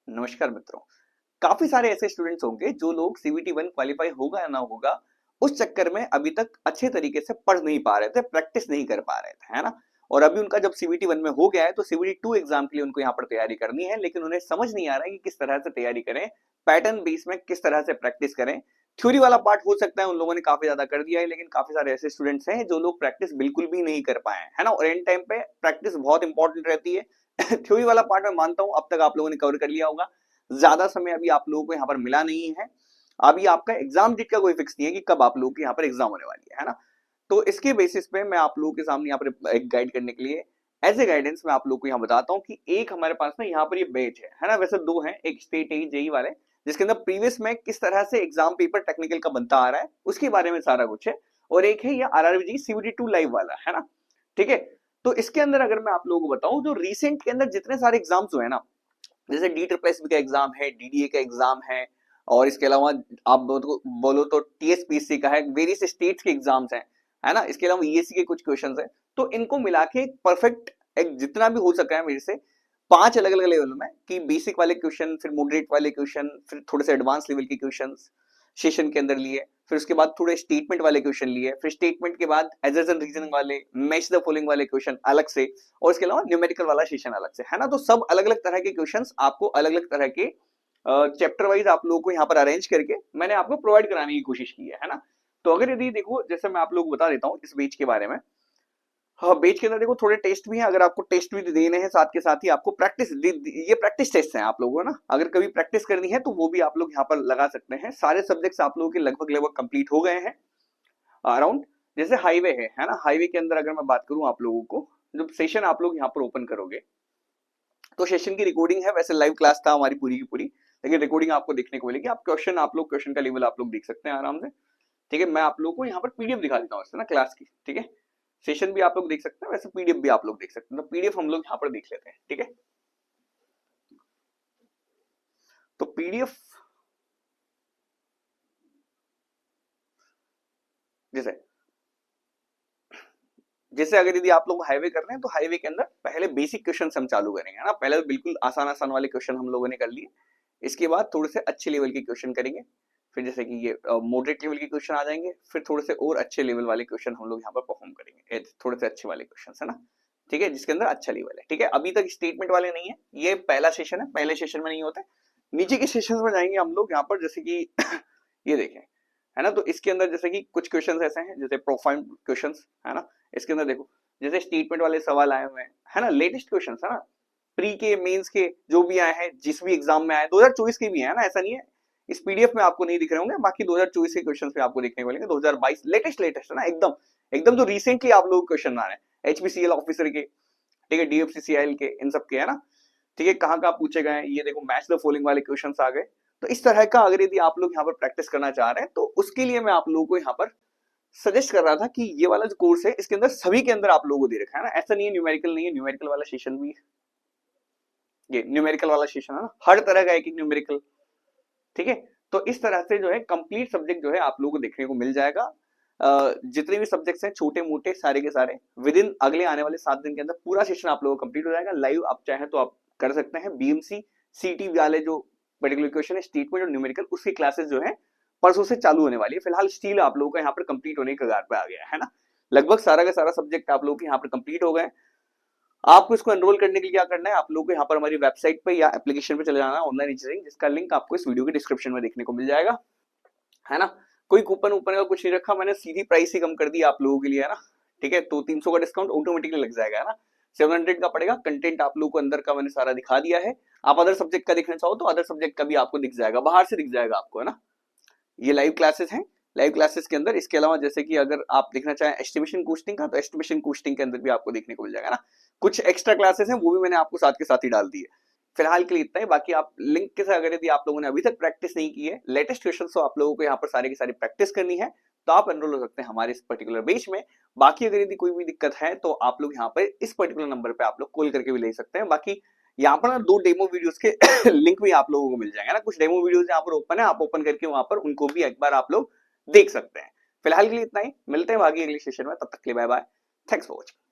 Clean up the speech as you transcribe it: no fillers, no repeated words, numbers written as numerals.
नमस्कार मित्रों। काफी सारे ऐसे स्टूडेंट्स होंगे जो लोग सीबीटी 1 क्वालिफाई होगा या ना होगा उस चक्कर में अभी तक अच्छे तरीके से पढ़ नहीं पा रहे थे, प्रैक्टिस नहीं कर पा रहे थे, है ना। और अभी उनका जब सीबीटी 1 में हो गया है तो सीबीटी 2 एग्जाम के लिए उनको यहाँ पर तैयारी करनी है, लेकिन उन्हें समझ नहीं आ रहा है कि किस तरह से तैयारी करें, पैटर्न बेस में किस तरह से प्रैक्टिस करें। थ्योरी वाला पार्ट हो सकता है उन लोगों ने काफी ज्यादा कर दिया है, लेकिन काफी सारे ऐसे स्टूडेंट्स हैं जो लोग प्रैक्टिस बिल्कुल भी नहीं कर पाए, है ना। और एंड टाइम पे प्रैक्टिस बहुत इंपॉर्टेंट रहती है। थ्योरी वाला पार्ट मैं मानता हूं अब तक आप लोगों ने कवर कर लिया होगा, ज्यादा समय अभी आप लोगों को यहाँ पर मिला नहीं है। अभी आपका एग्जाम डेट का कोई फिक्स नहीं है कि कब आप लोगों की यहाँ पर एग्जाम होने वाली है ना। तो इसके बेसिस पे मैं आप लोगों के सामने यहाँ पर एक गाइड करने के लिए एज ए गाइडेंस मैं आप लोगों को यहाँ बताता हूँ कि एक हमारे पास ना यहाँ पर ये बैच है ना। वैसे दो है, एक स्टेट जेई वाले जिसके अंदर प्रीवियस में किस तरह से एग्जाम पेपर टेक्निकल का बनता आ रहा है उसके बारे में सारा कुछ है, और एक है ये आरआरबी सीबीटी 2 लाइव वाला, है ना। ठीक है। तो इसके अंदर अगर मैं आप लोगों को बताऊं जो रिसेंट के अंदर जितने सारे एग्जाम्स हुए ना, जैसे डी ट्रिपल एस का एग्जाम है, डीडीए का एग्जाम है, और इसके अलावा आप बोलो तो टीएसपीसी का है, वेरियस स्टेट्स के एग्जाम्स हैं, है ना। इसके अलावा ईएससी के कुछ क्वेश्चंस हैं। तो इनको मिला के परफेक्ट एक जितना भी हो सका है मेरे से 5 अलग अलग लेवल में, कि बेसिक वाले क्वेश्चन, फिर मॉडरेट वाले क्वेश्चन, फिर थोड़े से एडवांस लेवल के क्वेश्चन सेशन के अंदर लिए, फिर उसके बाद थोड़े स्टेटमेंट वाले क्वेश्चन लिए, फिर स्टेटमेंट के बाद एजर्स एंड रीजनिंग वाले, मैच द फॉलोइंग वाले क्वेश्चन अलग से, और इसके अलावा न्यूमेरिकल वाला सेशन अलग से, है ना। तो सब अलग अलग तरह के क्वेश्चंस आपको अलग अलग तरह के चैप्टर वाइज आप लोगों को यहाँ पर अरेंज करके मैंने आपको प्रोवाइड कराने की कोशिश की है ना। तो अगर यदि देखो, जैसे मैं आप लोग को बता देता हूँ इस बेच के बारे में। हाँ, बेच के अंदर देखो थोड़े टेस्ट भी हैं, अगर आपको टेस्ट भी देने हैं साथ के साथ ही आपको प्रैक्टिस, ये प्रैक्टिस टेस्ट हैं आप लोगों को ना, अगर कभी प्रैक्टिस करनी है तो वो भी आप लोग यहाँ पर लगा सकते हैं। सारे सब्जेक्ट्स आप लोगों के लगभग लगभग कंप्लीट हो गए हैं अराउंड। जैसे हाईवे है ना, हाईवे के अंदर अगर मैं बात करूं आप लोगों को, जब सेशन आप लोग यहाँ पर ओपन करोगे तो सेशन की रिकॉर्डिंग है, वैसे लाइव क्लास था हमारी पूरी की पूरी, लेकिन रिकॉर्डिंग आपको देखने को मिलेगी। आप लोग क्वेश्चन का लेवल आप लोग देख सकते हैं आराम से। ठीक है, मैं आप लोगों को यहाँ पर पीडीएफ दिखा देता हूँ ना क्लास की। ठीक है, सेशन भी आप लोग देख सकते हैं, वैसे पीडीएफ भी आप लोग देख सकते हैं। तो पीडीएफ हम लोग यहाँ पर देख लेते हैं। ठीक है, तो पीडीएफ जैसे जैसे अगर यदि आप लोग हाईवे कर रहे हैं तो हाईवे के अंदर पहले बेसिक क्वेश्चन हम चालू करेंगे ना। पहले तो बिल्कुल आसान आसान वाले क्वेश्चन हम लोगों ने कर लिए, इसके बाद थोड़े से अच्छे लेवल के क्वेश्चन करेंगे, फिर जैसे कि ये मॉडरेट लेवल के क्वेश्चन आ जाएंगे, फिर थोड़े से और अच्छे लेवल वाले क्वेश्चन हम लोग यहाँ पर परफॉर्म करेंगे, थोड़े से अच्छे वाले क्वेश्चन है ना। ठीक है, जिसके अंदर अच्छा लेवल है। ठीक है, अभी तक स्टेटमेंट वाले नहीं है, ये पहला सेशन है, पहले सेशन में नहीं होते। नीचे के सेशन में जाएंगे हम लोग यहाँ पर, जैसे कि ये देखें, है ना। तो इसके अंदर जैसे कि कुछ क्वेश्चंस ऐसे हैं जैसे प्रोफाइल क्वेश्चंस, है ना। इसके अंदर देखो जैसे स्टेटमेंट वाले सवाल आए हुए हैं, है ना, लेटेस्ट क्वेश्चंस, है ना। प्री के मेंस के जो भी आए हैं, जिस भी एग्जाम में आए, 2024 के भी है ना, ऐसा नहीं है इस पीडीएफ में आपको नहीं दिख रहे होंगे, बाकी 2024 के क्वेश्चंस पे आपको देखने को मिलेंगे। 2022 लेटेस्ट लेटेस्ट है ना, एकदम एकदम जो रिसेंटली आप लोग क्वेश्चन आ रहे हैं एचपीसीएल ऑफिसर के, ठीक है, डीएफसीसीआईएल के, इन सब के, है ना। ठीक है, कहाँ कहाँ पूछे गए, ये देखो मैच द फॉलोइंग वाले क्वेश्चंस आ गए। तो इस तरह का अगर यदि आप लोग यहाँ पर प्रैक्टिस करना चाह रहे हैं तो उसके लिए मैं आप लोगों को यहाँ पर सजेस्ट कर रहा था कि ये वाला जो कोर्स है इसके अंदर सभी के अंदर आप लोगों को दे रखा है ना। ऐसा नहीं है न्यूमेरिकल नहीं है, न्यूमेरिकल वाला सेशन भी है, ये न्यूमेरिकल वाला सेशन है ना, हर तरह का एक एक न्यूमेरिकल। ठीक है, तो इस तरह से जो है कंप्लीट सब्जेक्ट जो है आप लोगों को देखने को मिल जाएगा। जितने भी सब्जेक्ट्स हैं छोटे मोटे सारे के सारे विद इन अगले आने वाले 7 दिन के अंदर पूरा सेशन आप लोगों को कंप्लीट हो जाएगा लाइव। आप चाहें तो आप कर सकते हैं। बीएमसी सीटी वाले जो पर्टिकुलर क्वेश्चन है स्टेटमेंट और न्यूमेरिकल, उसकी क्लासेस जो है परसों से चालू होने वाली है। फिलहाल स्टील आप लोगों का यहाँ पर कंप्लीट होने के कगार पे आ गया है ना। लगभग सारा का सारा सब्जेक्ट आप लोगों के यहाँ पर कंप्लीट हो गए। आपको इसको एनरोल करने के लिए क्या करना है, आप लोगों को यहाँ पर हमारी वेबसाइट पे या एप्लीकेशन पे चले जाना है, ऑनलाइन इंजीनियरिंग, जिसका लिंक आपको इस वीडियो के डिस्क्रिप्शन में देखने को मिल जाएगा, है ना। कोई कूपन ऊपर का कुछ नहीं रखा मैंने, सीधी प्राइस ही कम कर दी आप लोगों के लिए, है ना। ठीक है, तो 300 का डिस्काउंट ऑटोमेटिकली लग जाएगा, है ना। 700 का पड़ेगा। कंटेंट आप लोगों को अंदर का मैंने सारा दिखा दिया है। आप अदर सब्जेक्ट का देखना चाहो तो अदर सब्जेक्ट का भी आपको दिख जाएगा, बाहर से दिख जाएगा आपको, है ना। ये लाइव क्लासेस हैं। लाइव क्लासेस के अंदर इसके अलावा जैसे कि अगर आप देखना चाहें एस्टिमेशन कोस्टिंग का, तो एस्टिमेशन कोस्टिंग के अंदर भी आपको देखने को मिल जाएगा ना। कुछ एक्स्ट्रा क्लासेस हैं वो भी मैंने आपको साथ के साथ ही डाल दी है। फिलहाल के लिए इतना ही। बाकी आप लिंक के साथ अगर यदि आप लोगों ने अभी तक प्रैक्टिस नहीं की है लेटेस्ट क्वेश्चन, तो आप लोगों को यहाँ पर सारी की सारी प्रैक्टिस करनी है, तो आप एनरोल हो सकते हैं हमारे इस पर्टिकुलर बैच में। बाकी अगर यदि कोई भी दिक्कत है तो आप लोग यहाँ पर इस पर्टिकुलर नंबर पे आप लोग कॉल करके भी ले सकते हैं। बाकी यहाँ पर ना 2 डेमो वीडियोस के लिंक भी आप लोगों को मिल जाएंगे ना। कुछ डेमो वीडियोस यहाँ पर ओपन है, आप ओपन करके वहां पर उनको भी एक बार आप लोग देख सकते हैं। फिलहाल के लिए इतना ही, मिलते हैं बाकी अगले सेशन में, तब तक के लिए bye bye, thanks for watching.